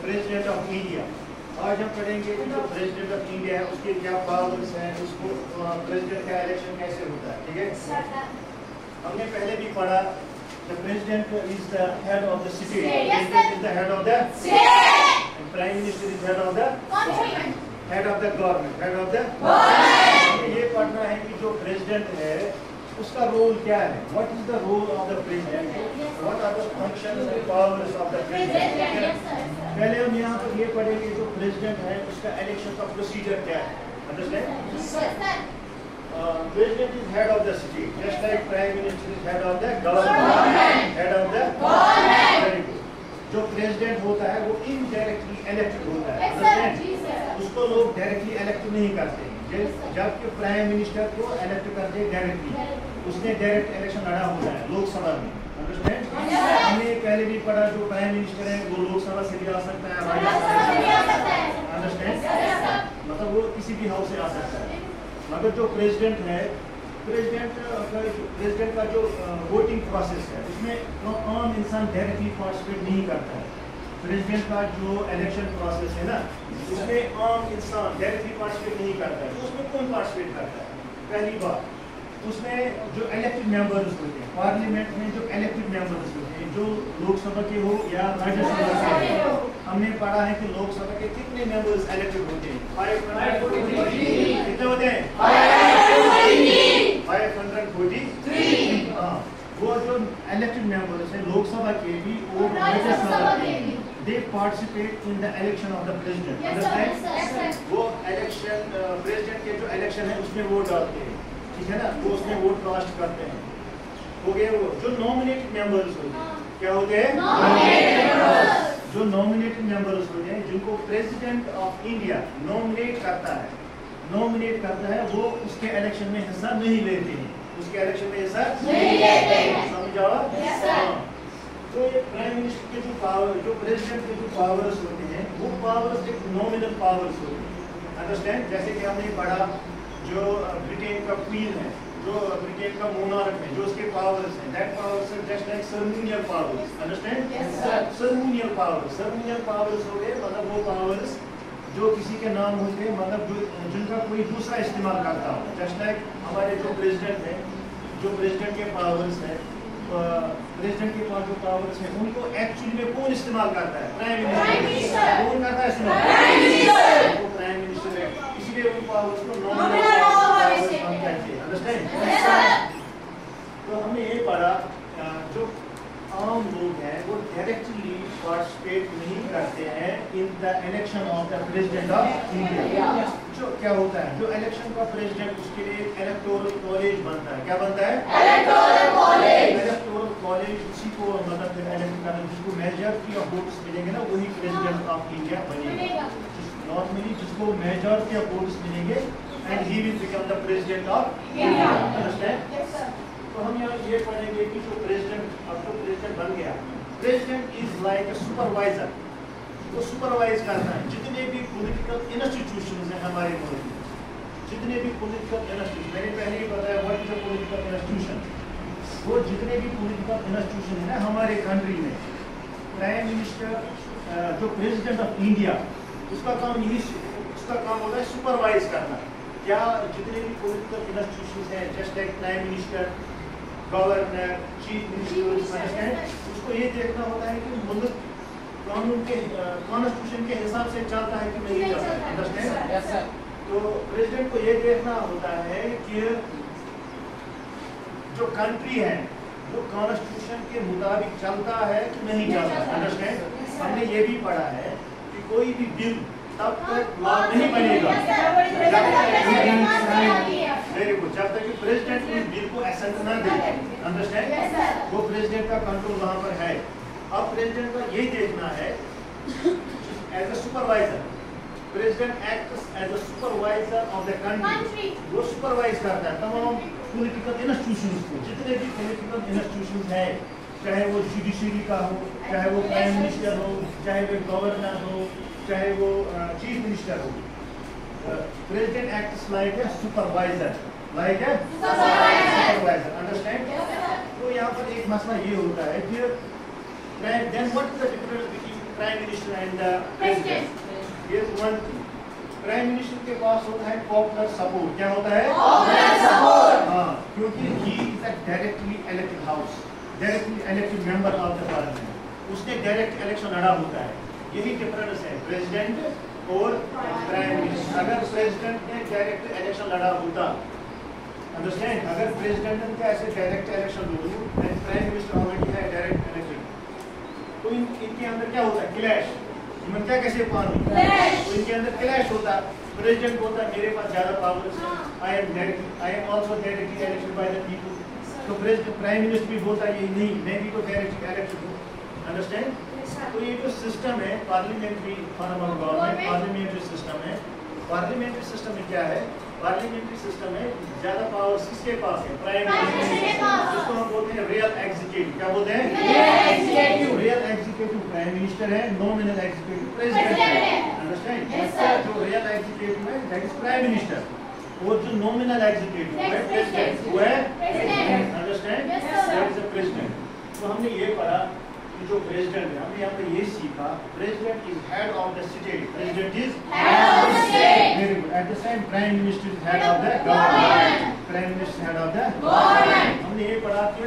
President of India. आज हम पढ़ेंगे कि जो प्रेसिडेंट ऑफ इंडिया है उसके क्या पावर्स हैं, उसको प्रेसिडेंट का इलेक्शन कैसे होता है। ठीक है, हमने पहले भी पढ़ा the president is the head of the state, president is the head of the state, prime minister is head of the head of the government, head of the government. ये पढ़ना है कि जो प्रेसिडेंट है उसका रोल क्या है, what is the role of the president, what are the functions and powers of the president. पहले हम यहाँ पर ये पढ़ेंगे जो प्रेसिडेंट है उसका इलेक्शन का प्रोसीजर क्या है। Understand? President is head of the state, just like Prime Minister is head of the government, head of the government. Very good. जो प्रेसिडेंट होता है वो इनडायरेक्टली इलेक्टेड होता है, अंडरस्टैंड? उसको लोग डायरेक्टली इलेक्ट नहीं करते, जबकि प्राइम मिनिस्टर को इलेक्ट करते हैं डायरेक्टली, उसने डायरेक्ट इलेक्शन लड़ा होता है लोकसभा में। अंडरस्टैंड? हमने पहले भी पढ़ा जो प्राइम मिनिस्टर है वो लोकसभा से भी आ सकता है, राज्यसभा से भी आ सकता है। अंडरस्टैंड? मतलब वो किसी भी हाउस से आ सकता है। मगर जो प्रेसिडेंट है, प्रेसिडेंट का जो वोटिंग प्रोसेस है उसमें आम इंसान डायरेक्टली पार्टिसिपेट नहीं करता है। प्रेसिडेंट का जो इलेक्शन प्रोसेस है ना उसमें आम इंसान डायरेक्टली पार्टिसिपेट नहीं करता है। तो उसमें कौन पार्टिसिपेट करता है? पहली बात उसमें जो इलेक्टेड मेंबर्स होते हैं, पार्लियामेंट में जो इलेक्टेड मेंबर्स होते हैं, जो लोकसभा के हो या राज्यसभा के हो, हमने पढ़ा है कि लोकसभा के कितने मेंबर्स इलेक्टेड होते हैं? 543। कितने होते हैं? 543। हाँ, वो जो इलेक्टेड मेंबर्स हैं लोकसभा के भी और राज्यसभा के भी, they participate in the election of the president. Understand? वो इलेक्शन प्रेसिडेंट के जो इलेक्शन है उसमें वोट डालते हैं, ठीक है ना, वो उसमें वोट कास्ट करते हैं। हो गए वो जो नॉमिनेटेड मेंबर्स होते हैं, क्या होते हैं? जो नॉमिनेटेड मेंबर्स होते हैं जिनको प्रेसिडेंट ऑफ इंडिया नॉमिनेट करता है, वो उसके इलेक्शन में हिस्सा नहीं लेते हैं, उसके इलेक्शन में हिस्सा नहीं लेते हैं। समझा? तो ये प्राइम मिनिस्टर के जो पावर, जो प्रेसिडेंट के जो पावर्स होते हैं वो पावर्स एक नॉमिनल पावर्स होते हैं। अंडरस्टैंड? जैसे कि हमने पढ़ा जो ब्रिटेन का क्वीन है, जो ब्रिटेन का मोनार्क है, जो उसके पावर्स हैं, that powers are just like ceremonial powers. Understand? Ceremonial powers हो गए, मतलब वो पावर्स जो किसी के नाम होते हैं, मतलब जिनका कोई दूसरा इस्तेमाल करता हो। जस्ट लाइक हमारे जो प्रेसिडेंट हैं, जो प्रेसिडेंट के पावर्स हैं, प्रेसिडेंट के पास जो पावर्स हैं उनको एक्चुअली में कौन इस्तेमाल करता है? Prime minister. कौन करता है इस्तेमाल? प्राइम मिनिस्टर है, इसलिए उन पावर्स को नॉमिनल पावर्स हम कहते हैं। अंडरस्टैंड? तो हमने ये पढ़ा जो आम लोग हैं वो डायरेक्टली पार्टिसिपेट नहीं करते हैं in the election of the president of India. जो क्या होता है, जो इलेक्शन का प्रेसिडेंट उसके लिए इलेक्टोरल कॉलेज बनता है। क्या बनता है? इलेक्टोरल कॉलेज उसी को मतलब इलेक्ट करना, जिसको मेजॉरिटी ऑफ वोट्स मिलेंगे ना वही प्रेसिडेंट ऑफ इंडिया बनेगा। नॉर्मली जिसको मेजॉरिटी ऑफ वोट्स मिलेंगे and he will become the president of India. Understand? तो हम यहाँ ये पढ़ेंगे कि जो प्रेसिडेंट, अब जो प्रेसिडेंट बन गया, president is like a supervisor, वो सुपरवाइज करता है जितने भी पॉलिटिकल इंस्टीट्यूशंस हैं हमारे मुल्क में, जितने भी पॉलिटिकल इंस्टीट्यूशन, मैंने पहले ही बताया what is a political institution. वो जितने भी पॉलिटिकल इंस्टीट्यूशन है ना हमारे कंट्री में, प्राइम मिनिस्टर जो प्रेसिडेंट ऑफ इंडिया उसका काम यही, उसका काम होता है सुपरवाइज करना। क्या जितने भी पॉलिटिकल इंस्टीट्यूशंस हैं just like prime minister, governor, chief minister, उसको ये देखना होता है कि मुल्क कानून के कॉन्स्टिट्यूशन के हिसाब से चलता है कि नहीं चलता है। अंडरस्टैंड? तो प्रेसिडेंट को ये देखना होता है कि जो कंट्री है वो कॉन्स्टिट्यूशन के मुताबिक चलता है कि नहीं चलता है। अंडरस्टैंड? हमने ये भी पढ़ा है कि कोई भी बिल तब तक लॉ नहीं बनेगा वेरी गुड जब तक कि प्रेसिडेंट उस बिल को एसेंट ना दे। अंडरस्टैंड? वो प्रेसिडेंट का कंट्रोल वहाँ पर है। अब प्रेसिडेंट का यही देखना है as a supervisor, president acts as a supervisor of the country. वो सुपरवाइज करता है तमाम पॉलिटिकल इंस्टीट्यूशंस को, जितने भी पॉलिटिकल इंस्टीट्यूशंस हैं, चाहे वो जुडिशरी का हो, चाहे वो प्राइम मिनिस्टर हो, चाहे वो गवर्नर हो, चाहे वो चीफ मिनिस्टर हो। President acts like a supervisor, like a supervisor. Understand? तो यहाँ पर एक मसला ये होता है कि then what is the difference between Prime Minister and the President. Here's one thing. Prime Minister के पास होता है popular support. क्या होता है? Popular support. हाँ, क्योंकि he is a directly elected house, directly elected member of the parliament. उसने direct election लड़ा होता है. यही difference है President और Prime Minister. अगर President ने direct election लड़ा होता, understand? अगर President ने ऐसे direct election laddoo, then Prime Minister already है direct election. तो इनके अंदर क्या होता है? Clash. इनमें क्या कैसे पानी? तो इनके अंदर क्लैश होता है. प्रेसिडेंट होता है मेरे पास ज्यादा पावर्स है. I am also directly elected by the people. तो प्रेसिडेंट प्राइम मिनिस्टर भी बोलता है ये नहीं, मैं भी तो डायरेक्टली इलेक्टेड हूँ. अंडरस्टैंड? तो ये जो सिस्टम है parliamentary form of government, parliamentary system है. पार्लियामेंट्री सिस्टम में क्या है? पार्लियामेंट्री सिस्टम में ज्यादा पावर्स किसके पास है? प्राइम मिनिस्टर के पास. जिसको हम बोलते हैं रियल एग्जीक्यूटिव. क्या बोलते हैं? रियल एग्जीक्यूटिव प्राइम मिनिस्टर है, नॉमिनल एग्जीक्यूटिव प्रेसिडेंट है. अंडरस्टैंड? जो रियल एग्जीक्यूटिव है दैट इज प्राइम मिनिस्टर, और जो नॉमिनल एग्जीक्यूटिव है प्रेसिडेंट, वो है president. Understand? That is a president. तो हमने ये पढ़ा कि जो प्रेसिडेंट है, हमने यहाँ पे ये सीखा president is head of the state. President is head of the state. Very good. At the same prime minister is head of the government. Prime minister head of the government. हमने ये पढ़ा कि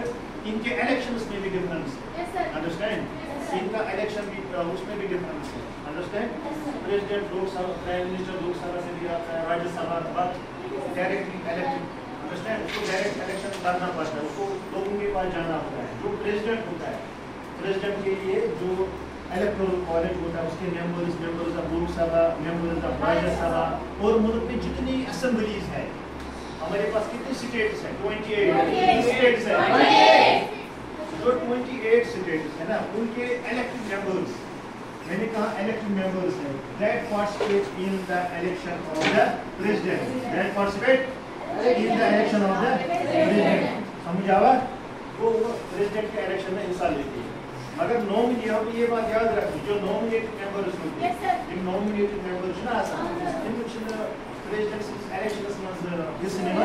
इनके इलेक्शंस में भी difference है. Understand? इनका election भी उसमें भी डिफरेंस है. Understand? President Lok Sabha, prime minister Lok Sabha से भी आता है, Rajya Sabha, but directly elected. Understand? उसको डायरेक्ट इलेक्शन करना पड़ता है, उसको लोगों के पास जाना होता है. जो प्रेसिडेंट होता है, प्रेसिडेंट के लिए जो इलेक्टोरल कॉलेज होता है उसके members of Lok Sabha, members of Rajya Sabha, और मुल्क में जितनी असेंबलीज है, हमारे पास कितनी स्टेट्स हैं? 28 स्टेट्स हैं. जो 28 स्टेट्स है ना, उनके इलेक्टेड मेंबर्स, मैंने कहा इलेक्टेड मेंबर्स हैं, that participate in the election of the president. That participate in the election of the president. समझ आवा? वो प्रेसिडेंट के इलेक्शन में हिस्सा लेते हैं. अगर नॉमिनेट हो तो ये बात याद रखनी, जो नॉमिनेटेड मेंबर्स होते हैं, इन नॉमिनेटेड मेंबर्स ना आसान, इन प्रेसिडेंट इलेक्शंस में हिस्सा नहीं,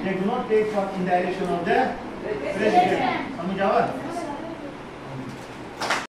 they do not take part in the election of the president. समझ आवा?